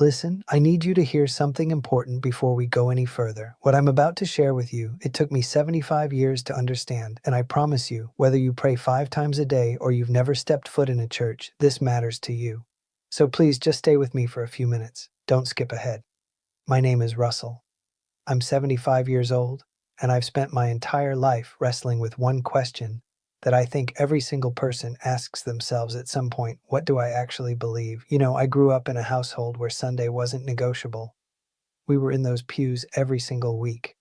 Listen, I need you to hear something important before we go any further. What I'm about to share with you, it took me 75 years to understand, and I promise you, whether you pray 5 times a day or you've never stepped foot in a church, this matters to you. So please just stay with me for a few minutes. Don't skip ahead. My name is Russell. I'm 75 years old, and I've spent my entire life wrestling with one question that I think every single person asks themselves at some point. What do I actually believe? I grew up in a household where Sunday wasn't negotiable. We were in those pews every single week.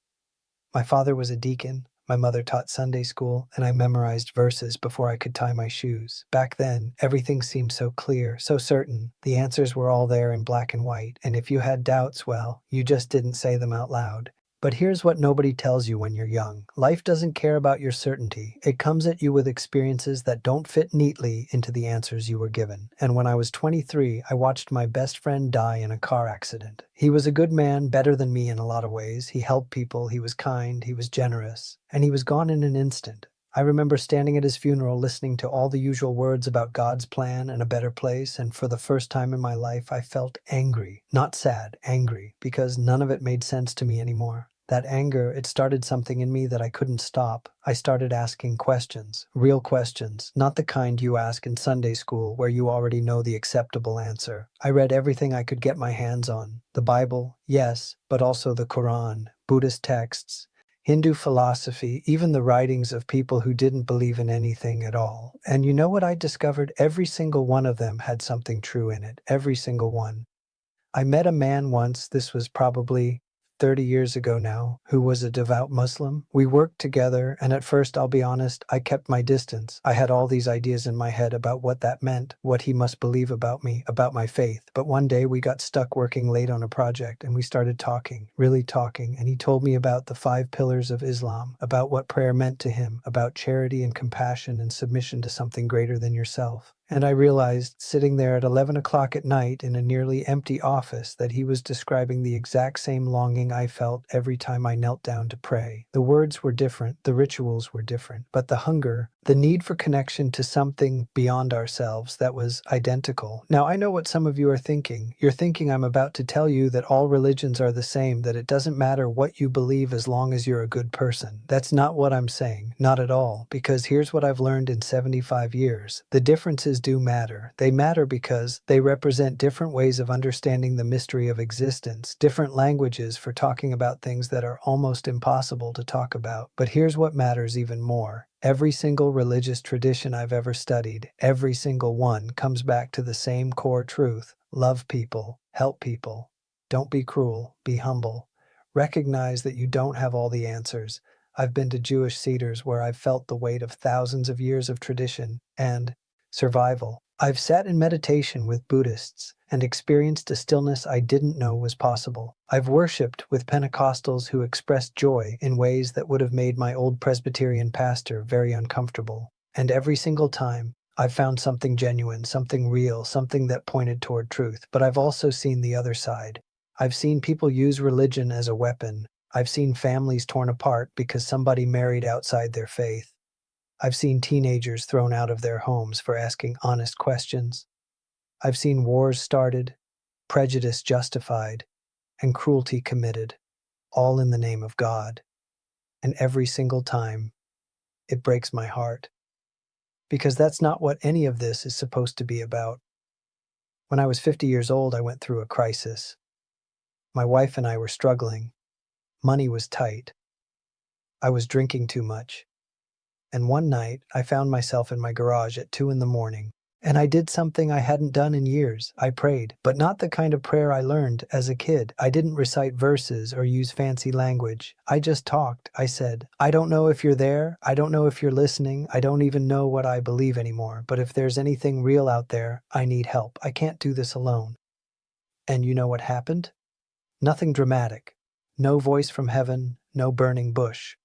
My father was a deacon, my mother taught Sunday school, and I memorized verses before I could tie my shoes. Back then, everything seemed so clear, so certain. The answers were all there in black and white, and if you had doubts, well, you just didn't say them out loud. But here's what nobody tells you when you're young. Life doesn't care about your certainty. It comes at you with experiences that don't fit neatly into the answers you were given. And when I was 23, I watched my best friend die in a car accident. He was a good man, better than me in a lot of ways. He helped people, he was kind, he was generous, and he was gone in an instant. I remember standing at his funeral listening to all the usual words about God's plan and a better place, and for the first time in my life I felt angry. Not sad, angry, because none of it made sense to me anymore. That anger, it started something in me that I couldn't stop. I started asking questions, real questions, not the kind you ask in Sunday school where you already know the acceptable answer. I read everything I could get my hands on. The Bible, yes, but also the Quran, Buddhist texts, Hindu philosophy, even the writings of people who didn't believe in anything at all. And you know what I discovered? Every single one of them had something true in it. Every single one. I met a man once, this was probably 30 years ago now, who was a devout Muslim. We worked together, and at first, I'll be honest, I kept my distance. I had all these ideas in my head about what that meant, what he must believe about me, about my faith. But one day we got stuck working late on a project, and we started talking, really talking, and he told me about the 5 pillars of Islam, about what prayer meant to him, about charity and compassion and submission to something greater than yourself. And I realized, sitting there at 11 o'clock at night in a nearly empty office, that he was describing the exact same longing I felt every time I knelt down to pray. The words were different, the rituals were different, but the hunger, the need for connection to something beyond ourselves, that was identical. Now, I know what some of you are thinking. You're thinking I'm about to tell you that all religions are the same, that it doesn't matter what you believe as long as you're a good person. That's not what I'm saying, not at all, because here's what I've learned in 75 years. The differences do matter. They matter because they represent different ways of understanding the mystery of existence, different languages for talking about things that are almost impossible to talk about. But here's what matters even more. Every single religious tradition I've ever studied, every single one, comes back to the same core truth. Love people, help people. Don't be cruel, be humble. Recognize that you don't have all the answers. I've been to Jewish seders where I've felt the weight of thousands of years of tradition and survival. I've sat in meditation with Buddhists and experienced a stillness I didn't know was possible. I've worshipped with Pentecostals who expressed joy in ways that would have made my old Presbyterian pastor very uncomfortable. And every single time, I've found something genuine, something real, something that pointed toward truth. But I've also seen the other side. I've seen people use religion as a weapon. I've seen families torn apart because somebody married outside their faith. I've seen teenagers thrown out of their homes for asking honest questions. I've seen wars started, prejudice justified, and cruelty committed, all in the name of God. And every single time, it breaks my heart. Because that's not what any of this is supposed to be about. When I was 50 years old, I went through a crisis. My wife and I were struggling. Money was tight. I was drinking too much. And one night, I found myself in my garage at 2 a.m, and I did something I hadn't done in years. I prayed, but not the kind of prayer I learned as a kid. I didn't recite verses or use fancy language. I just talked. I said, I don't know if you're there. I don't know if you're listening. I don't even know what I believe anymore. But if there's anything real out there, I need help. I can't do this alone. And you know what happened? Nothing dramatic. No voice from heaven, no burning bush.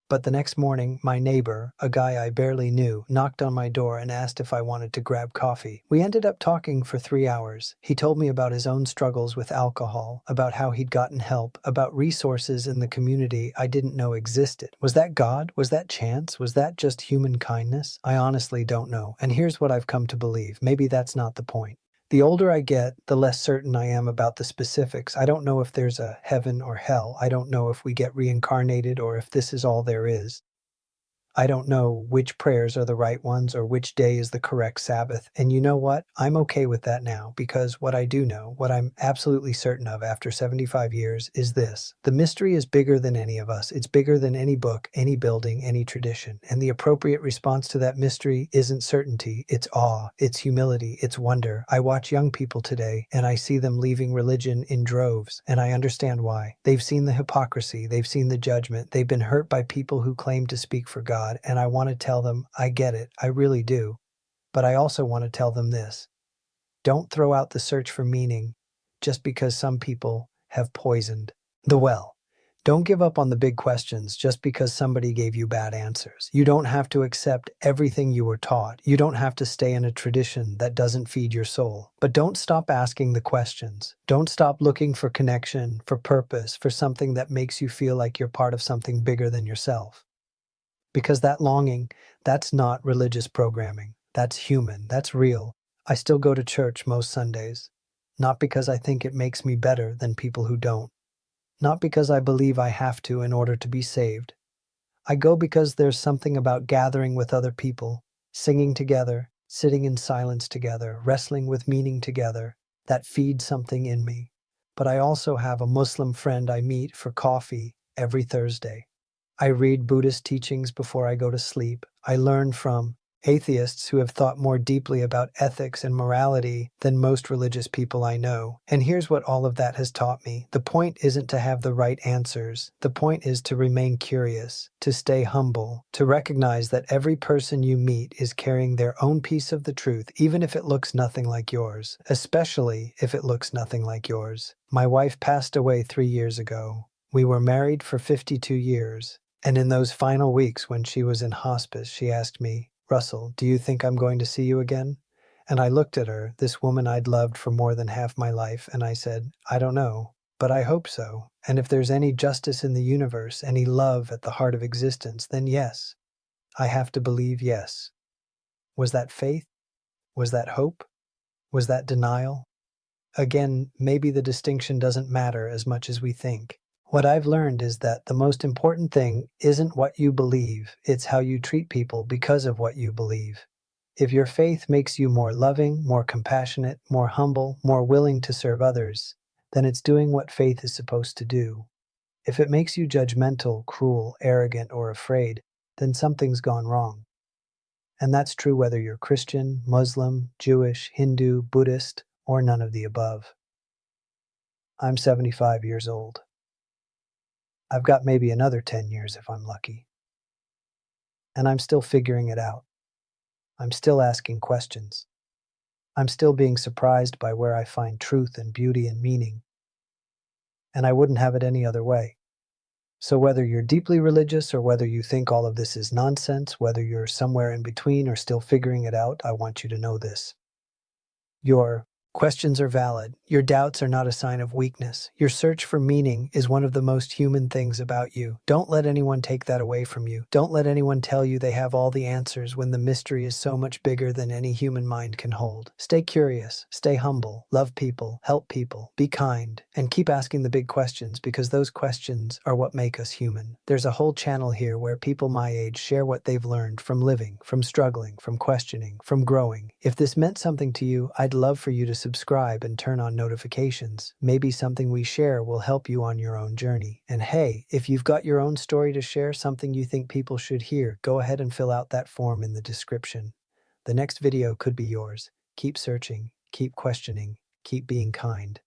But the next morning, my neighbor, a guy I barely knew, knocked on my door and asked if I wanted to grab coffee. We ended up talking for 3 hours. He told me about his own struggles with alcohol, about how he'd gotten help, about resources in the community I didn't know existed. Was that God? Was that chance? Was that just human kindness? I honestly don't know. And here's what I've come to believe. Maybe that's not the point. The older I get, the less certain I am about the specifics. I don't know if there's a heaven or hell. I don't know if we get reincarnated or if this is all there is. I don't know which prayers are the right ones or which day is the correct Sabbath. And you know what? I'm okay with that now because what I do know, what I'm absolutely certain of after 75 years is this. The mystery is bigger than any of us. It's bigger than any book, any building, any tradition. And the appropriate response to that mystery isn't certainty. It's awe. It's humility. It's wonder. I watch young people today and I see them leaving religion in droves. And I understand why. They've seen the hypocrisy. They've seen the judgment. They've been hurt by people who claim to speak for God. And I want to tell them, I get it, I really do. But I also want to tell them this. Don't throw out the search for meaning just because some people have poisoned the well. Don't give up on the big questions just because somebody gave you bad answers. You don't have to accept everything you were taught. You don't have to stay in a tradition that doesn't feed your soul. But don't stop asking the questions. Don't stop looking for connection, for purpose, for something that makes you feel like you're part of something bigger than yourself. Because that longing, that's not religious programming. That's human. That's real. I still go to church most Sundays. Not because I think it makes me better than people who don't. Not because I believe I have to in order to be saved. I go because there's something about gathering with other people, singing together, sitting in silence together, wrestling with meaning together, that feeds something in me. But I also have a Muslim friend I meet for coffee every Thursday. I read Buddhist teachings before I go to sleep. I learn from atheists who have thought more deeply about ethics and morality than most religious people I know. And here's what all of that has taught me. The point isn't to have the right answers. The point is to remain curious, to stay humble, to recognize that every person you meet is carrying their own piece of the truth, even if it looks nothing like yours, especially if it looks nothing like yours. My wife passed away 3 years ago. We were married for 52 years. And in those final weeks when she was in hospice, she asked me, Russell, do you think I'm going to see you again? And I looked at her, this woman I'd loved for more than half my life, and I said, I don't know, but I hope so. And if there's any justice in the universe, any love at the heart of existence, then yes. I have to believe yes. Was that faith? Was that hope? Was that denial? Again, maybe the distinction doesn't matter as much as we think. What I've learned is that the most important thing isn't what you believe, it's how you treat people because of what you believe. If your faith makes you more loving, more compassionate, more humble, more willing to serve others, then it's doing what faith is supposed to do. If it makes you judgmental, cruel, arrogant, or afraid, then something's gone wrong. And that's true whether you're Christian, Muslim, Jewish, Hindu, Buddhist, or none of the above. I'm 75 years old. I've got maybe another 10 years if I'm lucky. And I'm still figuring it out. I'm still asking questions. I'm still being surprised by where I find truth and beauty and meaning. And I wouldn't have it any other way. So whether you're deeply religious or whether you think all of this is nonsense, whether you're somewhere in between or still figuring it out, I want you to know this. Your questions are valid. Your doubts are not a sign of weakness. Your search for meaning is one of the most human things about you. Don't let anyone take that away from you. Don't let anyone tell you they have all the answers when the mystery is so much bigger than any human mind can hold. Stay curious, stay humble, love people, help people, be kind, and keep asking the big questions because those questions are what make us human. There's a whole channel here where people my age share what they've learned from living, from struggling, from questioning, from growing. If this meant something to you, I'd love for you to subscribe and turn on notifications. Maybe something we share will help you on your own journey. And hey, if you've got your own story to share, something you think people should hear, go ahead and fill out that form in the description. The next video could be yours. Keep searching, keep questioning, keep being kind.